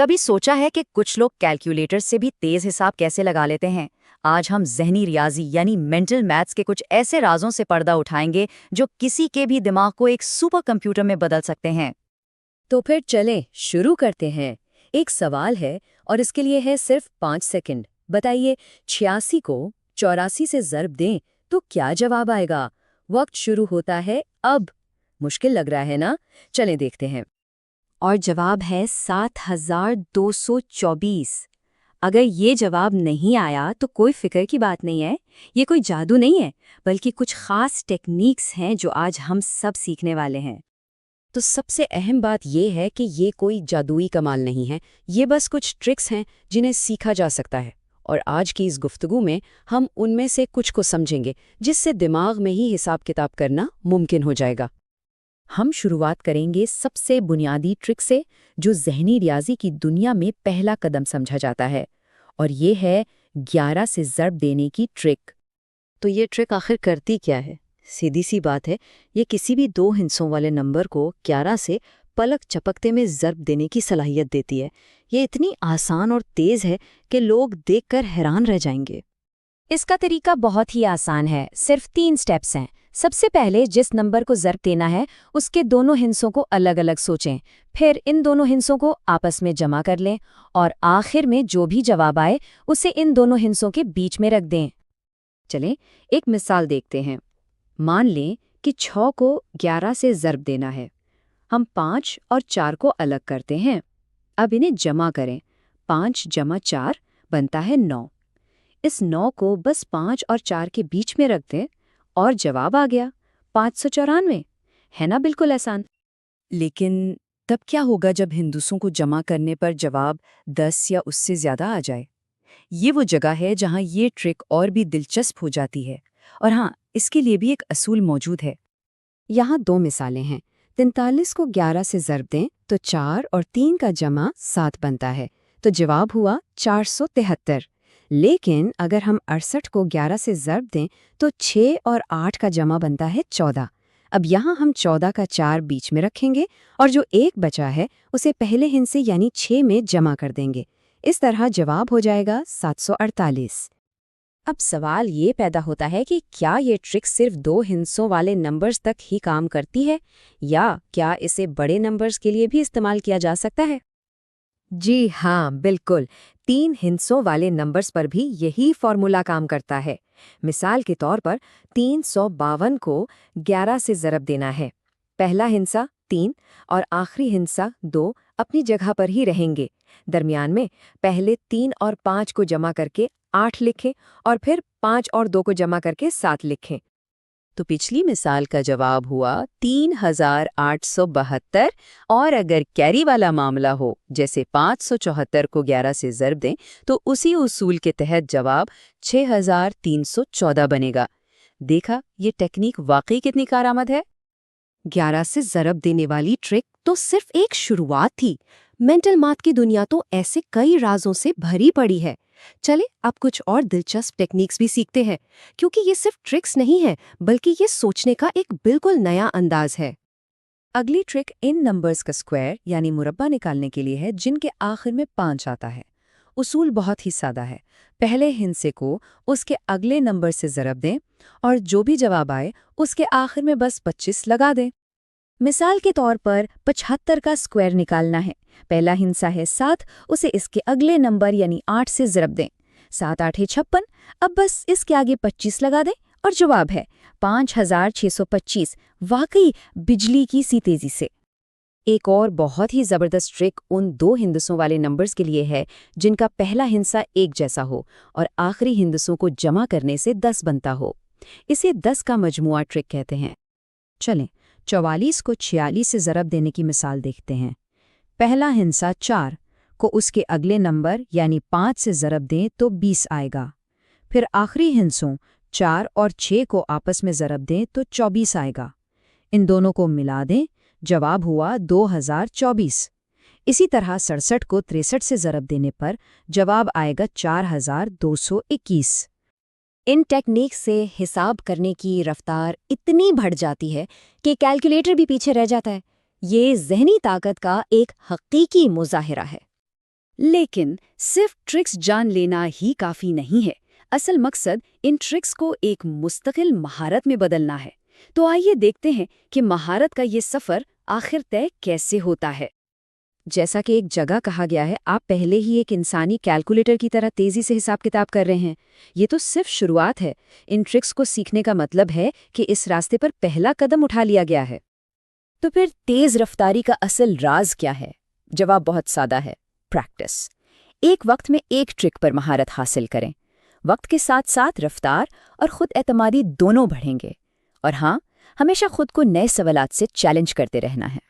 کبھی سوچا ہے کہ کچھ لوگ کیلکولیٹر سے بھی تیز حساب کیسے لگا لیتے ہیں؟ آج ہم ذہنی ریاضی یعنی مینٹل میتھس کے کچھ ایسے رازوں سے پردہ اٹھائیں گے جو کسی کے بھی دماغ کو ایک سپر کمپیوٹر میں بدل سکتے ہیں۔ تو پھر چلیں شروع کرتے ہیں۔ ایک سوال ہے اور اس کے لیے ہے صرف 5 سیکنڈ۔ بتائیے 86 کو 84 سے ضرب دیں تو کیا جواب آئے گا؟ وقت شروع ہوتا ہے اب۔ مشکل لگ رہا ہے نا؟ چلیں دیکھتے ہیں۔ اور جواب ہے 7224۔ اگر یہ جواب نہیں آیا تو کوئی فکر کی بات نہیں ہے، یہ کوئی جادو نہیں ہے، بلکہ کچھ خاص ٹیکنیکس ہیں جو آج ہم سب سیکھنے والے ہیں۔ تو سب سے اہم بات یہ ہے کہ یہ کوئی جادوئی کمال نہیں ہے، یہ بس کچھ ٹرکس ہیں جنہیں سیکھا جا سکتا ہے، اور آج کی اس گفتگو میں ہم ان میں سے کچھ کو سمجھیں گے جس سے دماغ میں ہی حساب کتاب کرنا ممکن ہو جائے گا۔ ہم شروعات کریں گے سب سے بنیادی ٹرک سے جو ذہنی ریاضی کی دنیا میں پہلا قدم سمجھا جاتا ہے، اور یہ ہے 11 سے ضرب دینے کی ٹرک۔ تو یہ ٹرک آخر کرتی کیا ہے؟ سیدھی سی بات ہے، یہ کسی بھی 2 ہندسوں والے نمبر کو 11 سے پلک چپکتے میں ضرب دینے کی صلاحیت دیتی ہے۔ یہ اتنی آسان اور تیز ہے کہ لوگ دیکھ کر حیران رہ جائیں گے۔ اس کا طریقہ بہت ہی آسان ہے، صرف 3 سٹیپس ہیں۔ سب سے پہلے جس نمبر کو ضرب دینا ہے اس کے دونوں ہندسوں کو الگ الگ سوچیں، پھر ان دونوں ہندسوں کو آپس میں جمع کر لیں، اور آخر میں جو بھی جواب آئے اسے ان دونوں ہندسوں کے بیچ میں رکھ دیں۔ چلیں ایک مثال دیکھتے ہیں۔ مان لیں کہ 6 کو 11 سے ضرب دینا ہے۔ ہم 5 اور 4 کو الگ کرتے ہیں۔ اب انہیں جمع کریں۔ 5 جمع 4 بنتا ہے 9۔ اس 9 کو بس 5 اور 4 کے بیچ میں رکھ دیں اور جواب آ گیا 594۔ ہے نا بالکل آسان؟ لیکن تب کیا ہوگا جب ہندسوں کو جمع کرنے پر جواب 10 یا اس سے زیادہ آ جائے؟ یہ وہ جگہ ہے جہاں یہ ٹرک اور بھی دلچسپ ہو جاتی ہے، اور ہاں اس کے لیے بھی ایک اصول موجود ہے۔ یہاں 2 مثالیں ہیں۔ 43 کو 11 سے ضرب دیں تو 4 اور 3 کا جمع 7 بنتا ہے، تو جواب ہوا 473۔ لیکن اگر ہم 68 کو 11 سے ضرب دیں تو 6 اور 8 کا جمع بنتا ہے 14۔ اب یہاں ہم 14 کا 4 بیچ میں رکھیں گے اور جو 1 بچا ہے اسے پہلے ہندسے یعنی 6 میں جمع کر دیں گے۔ اس طرح جواب ہو جائے گا 748۔ اب سوال یہ پیدا ہوتا ہے کہ کیا یہ ٹرک صرف 2 ہندسوں والے نمبرز تک ہی کام کرتی ہے، یا کیا اسے بڑے نمبرز کے لیے بھی استعمال کیا جا سکتا ہے؟ جی ہاں، بالکل۔ 3 ہندسوں والے نمبرز پر بھی یہی فارمولا کام کرتا ہے۔ مثال کے طور پر 352 کو 11 سے ضرب دینا ہے۔ پہلا ہندسہ 3 اور آخری ہندسہ 2 اپنی جگہ پر ہی رہیں گے۔ درمیان میں پہلے 3 اور 5 کو جمع کر کے 8 لکھیں اور پھر 5 اور 2 کو جمع کر کے 7 لکھیں۔ تو پچھلی مثال کا جواب ہوا 3872، اور اگر کیری والا معاملہ ہو جیسے 574 کو 11 سے ضرب دیں تو اسی اصول کے تحت جواب 6314 بنے گا۔ دیکھا یہ ٹیکنیک واقعی کتنی کارآمد ہے؟ 11 سے ضرب دینے والی ٹرک تو صرف ایک شروعات تھی۔ مینٹل میتھ کی دنیا تو ایسے کئی رازوں سے بھری پڑی ہے۔ چلے اب کچھ اور دلچسپ ٹیکنیکس بھی سیکھتے ہیں، کیونکہ یہ صرف ٹرکس نہیں ہے بلکہ یہ سوچنے کا ایک بالکل نیا انداز ہے۔ اگلی ٹرک ان نمبرز کا اسکوائر یعنی مربع نکالنے کے لیے ہے جن کے آخر میں 5 آتا ہے۔ اصول بہت ہی سادہ ہے۔ پہلے ہندسے کو اس کے اگلے نمبر سے ضرب دیں اور جو بھی جواب آئے اس کے آخر میں بس 25 لگا دیں۔ مثال کے طور پر 75 کا اسکوائر نکالنا ہے۔ پہلا ہندسہ ہے 7، اسے اس کے اگلے نمبر یعنی 8 سے ضرب دیں۔ 7 8 56، اب بس اس کے آگے 25 لگا دیں اور جواب ہے 5625۔ واقعی بجلی کی سی تیزی سے۔ ایک اور بہت ہی زبردست ٹرک ان 2 ہندسوں والے نمبرز کے لیے ہے جن کا پہلا ہندسہ ایک جیسا ہو اور آخری ہندسوں کو جمع کرنے سے 10 بنتا ہو۔ اسے 10 کا مجموعہ ٹرک کہتے ہیں۔ چلیں 44 کو 46 سے ضرب دینے کی مثال دیکھتے ہیں۔ پہلا ہندسہ 4 کو اس کے اگلے نمبر یعنی 5 سے ضرب دیں تو 20 آئے گا۔ پھر آخری ہندسوں 4 اور 6 کو آپس میں ضرب دیں تو 24 آئے گا۔ ان دونوں کو ملا دیں، جواب ہوا 2024۔ اسی طرح 67 کو 63 سے ضرب دینے پر جواب آئے گا 4221۔ ان ٹیکنیک سے حساب کرنے کی رفتار اتنی بڑھ جاتی ہے کہ کیلکولیٹر بھی پیچھے رہ جاتا ہے۔ یہ ذہنی طاقت کا ایک حقیقی مظاہرہ ہے۔ لیکن صرف ٹرکس جان لینا ہی کافی نہیں ہے. اصل مقصد ان ٹرکس کو ایک مستقل مہارت میں بدلنا ہے. تو آئیے دیکھتے ہیں کہ مہارت کا یہ سفر آخر طے کیسے ہوتا ہے. جیسا کہ ایک جگہ کہا گیا ہے، آپ پہلے ہی ایک انسانی کیلکولیٹر کی طرح تیزی سے حساب کتاب کر رہے ہیں. یہ تو صرف شروعات ہے. ان ٹرکس کو سیکھنے کا مطلب ہے کہ اس راستے پر پہلا قدم اٹھا لیا گیا ہے. تو پھر تیز رفتاری کا اصل راز کیا ہے؟ جواب بہت سادہ ہے: پریکٹس. ایک وقت میں ایک ٹرک پر مہارت حاصل کریں. وقت کے ساتھ ساتھ رفتار اور خود اعتمادی دونوں بڑھیں گے. اور ہاں، ہمیشہ خود کو نئے سوالات سے چیلنج کرتے رہنا ہے.